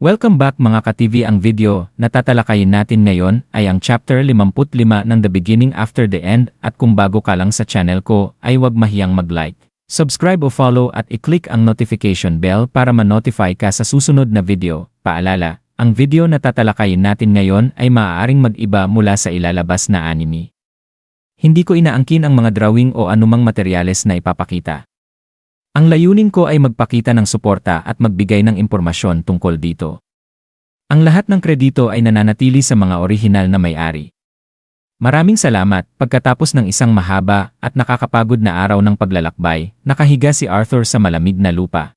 Welcome back mga ka-TV. Ang video na tatalakayin natin ngayon ay ang chapter 55 ng The Beginning After the End, at kung bago ka lang sa channel ko ay huwag mahiyang mag-like, subscribe o follow at i-click ang notification bell para ma-notify ka sa susunod na video. Paalala, ang video na tatalakayin natin ngayon ay maaaring mag-iba mula sa ilalabas na anime. Hindi ko inaangkin ang mga drawing o anumang materyales na ipapakita. Ang layunin ko ay magpakita ng suporta at magbigay ng impormasyon tungkol dito. Ang lahat ng kredito ay nananatili sa mga orihinal na may-ari. Maraming salamat. Pagkatapos ng isang mahaba at nakakapagod na araw ng paglalakbay, nakahiga si Arthur sa malamig na lupa.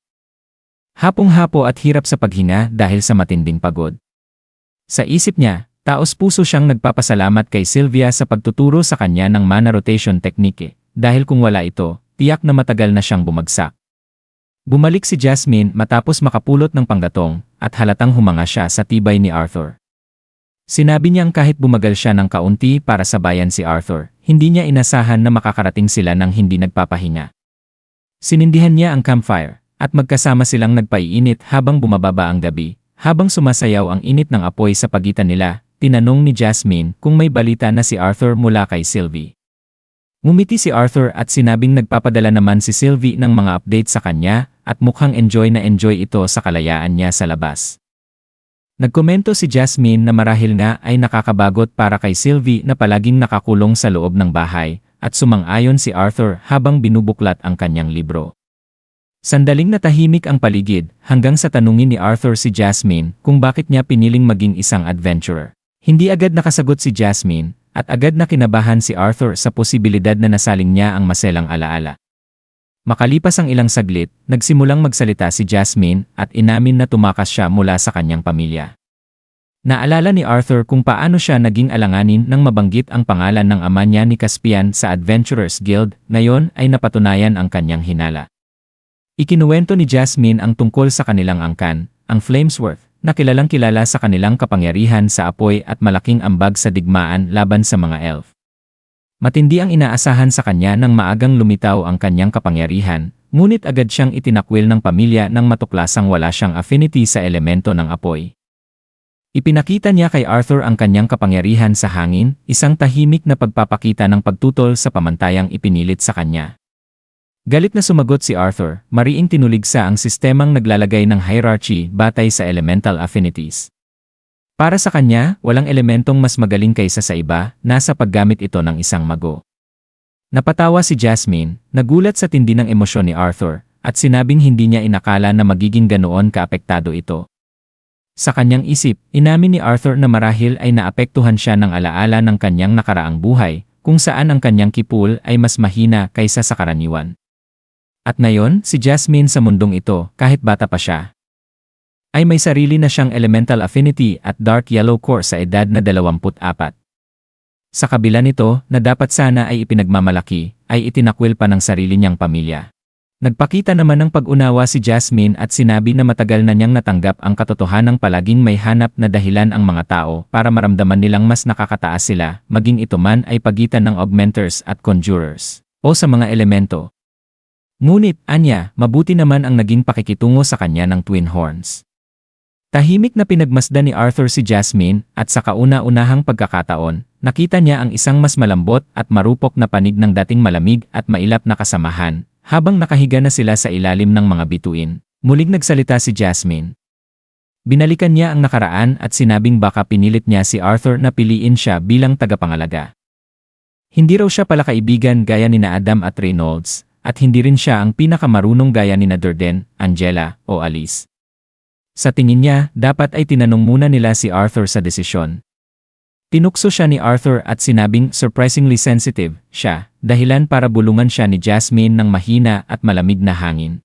Hapong-hapo at hirap sa paghinga dahil sa matinding pagod. Sa isip niya, taos-puso siyang nagpapasalamat kay Sylvia sa pagtuturo sa kanya ng mana rotation technique, dahil kung wala ito, tiyak na matagal na siyang bumagsak. Bumalik si Jasmine matapos makapulot ng panggatong at halatang humanga siya sa tibay ni Arthur. Sinabi niyang kahit bumagal siya ng kaunti para sabayan si Arthur, hindi niya inasahan na makakarating sila ng hindi nagpapahinga. Sinindihan niya ang campfire at magkasama silang nagpaiinit habang bumababa ang gabi. Habang sumasayaw ang init ng apoy sa pagitan nila, tinanong ni Jasmine kung may balita na si Arthur mula kay Sylvie. Ngumiti si Arthur at sinabing nagpapadala naman si Sylvie ng mga update sa kanya at mukhang enjoy na enjoy ito sa kalayaan niya sa labas. Nagkomento si Jasmine na marahil nga ay nakakabagot para kay Sylvie na palaging nakakulong sa loob ng bahay, at sumang-ayon si Arthur habang binubuklat ang kanyang libro. Sandaling natahimik ang paligid hanggang sa tanungin ni Arthur si Jasmine kung bakit niya piniling maging isang adventurer. Hindi agad nakasagot si Jasmine, at agad na kinabahan si Arthur sa posibilidad na nasaling niya ang maselang alaala. Makalipas ang ilang saglit, nagsimulang magsalita si Jasmine at inamin na tumakas siya mula sa kanyang pamilya. Naalala ni Arthur kung paano siya naging alanganin nang mabanggit ang pangalan ng ama niya ni Caspian sa Adventurers Guild. Ngayon ay napatunayan ang kanyang hinala. Ikinuwento ni Jasmine ang tungkol sa kanilang angkan, ang Flamesworth, na kilalang-kilala sa kanilang kapangyarihan sa apoy at malaking ambag sa digmaan laban sa mga elf. Matindi ang inaasahan sa kanya nang maagang lumitaw ang kanyang kapangyarihan, ngunit agad siyang itinakwil ng pamilya nang matuklasang wala siyang affinity sa elemento ng apoy. Ipinakita niya kay Arthur ang kanyang kapangyarihan sa hangin, isang tahimik na pagpapakita ng pagtutol sa pamantayang ipinilit sa kanya. Galit na sumagot si Arthur, mariing tinuligsa ang sistemang naglalagay ng hierarchy batay sa elemental affinities. Para sa kanya, walang elementong mas magaling kaysa sa iba, nasa paggamit ito ng isang mago. Napatawa si Jasmine, nagulat sa tindi ng emosyon ni Arthur, at sinabing hindi niya inakala na magiging ganoon kaapektado ito. Sa kanyang isip, inamin ni Arthur na marahil ay naapektuhan siya ng alaala ng kanyang nakaraang buhay, kung saan ang kanyang kipul ay mas mahina kaysa sa karaniwan. At ngayon, si Jasmine sa mundong ito, kahit bata pa siya, ay may sarili na siyang elemental affinity at dark yellow core sa edad na 24. Sa kabila nito, na dapat sana ay ipinagmamalaki, ay itinakwil pa ng sarili niyang pamilya. Nagpakita naman ng pag-unawa si Jasmine at sinabi na matagal na niyang natanggap ang katotohanang palaging may hanap na dahilan ang mga tao para maramdaman nilang mas nakakataas sila, maging ito man ay pagitan ng augmenters at conjurers, o sa mga elemento. Ngunit, anya, mabuti naman ang naging pakikitungo sa kanya ng Twin Horns. Tahimik na pinagmasdan ni Arthur si Jasmine at sa kauna-unahang pagkakataon, nakita niya ang isang mas malambot at marupok na panig ng dating malamig at mailap na kasamahan, habang nakahiga na sila sa ilalim ng mga bituin. Muling nagsalita si Jasmine. Binalikan niya ang nakaraan at sinabing baka pinilit niya si Arthur na piliin siya bilang tagapangalaga. Hindi raw siya pala kaibigan gaya ni na Adam at Reynolds, at hindi rin siya ang pinakamarunong gaya ni na Durden, Angela, o Alice. Sa tingin niya, dapat ay tinanong muna nila si Arthur sa desisyon. Tinukso siya ni Arthur at sinabing surprisingly sensitive siya, dahilan para bulungan siya ni Jasmine ng mahina at malamig na hangin.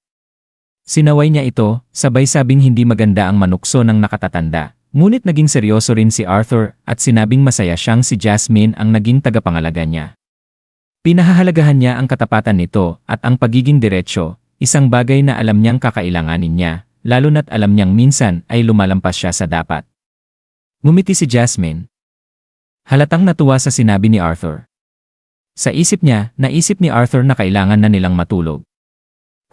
Sinaway niya ito, sabay sabing hindi maganda ang manukso ng nakatatanda, ngunit naging seryoso rin si Arthur at sinabing masaya siyang si Jasmine ang naging tagapangalaga niya. Pinahahalagahan niya ang katapatan nito at ang pagiging diretsyo, isang bagay na alam niyang kakailanganin niya, lalo na't alam niyang minsan ay lumalampas siya sa dapat. Ngumiti si Jasmine. Halatang natuwa sa sinabi ni Arthur. Sa isip niya, naisip ni Arthur na kailangan na nilang matulog.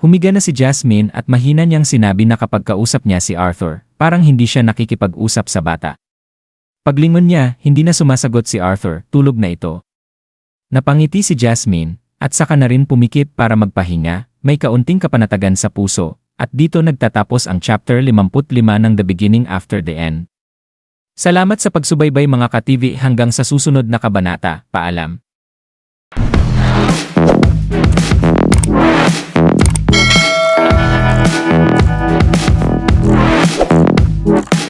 Humiga na si Jasmine at mahina niyang sinabi na kapag kausap niya si Arthur, parang hindi siya nakikipag-usap sa bata. Paglingon niya, hindi na sumasagot si Arthur, tulog na ito. Napangiti si Jasmine, at saka na rin pumikit para magpahinga, may kaunting kapanatagan sa puso, at dito nagtatapos ang chapter 55 ng The Beginning After the End. Salamat sa pagsubaybay mga ka-TV, hanggang sa susunod na kabanata, paalam.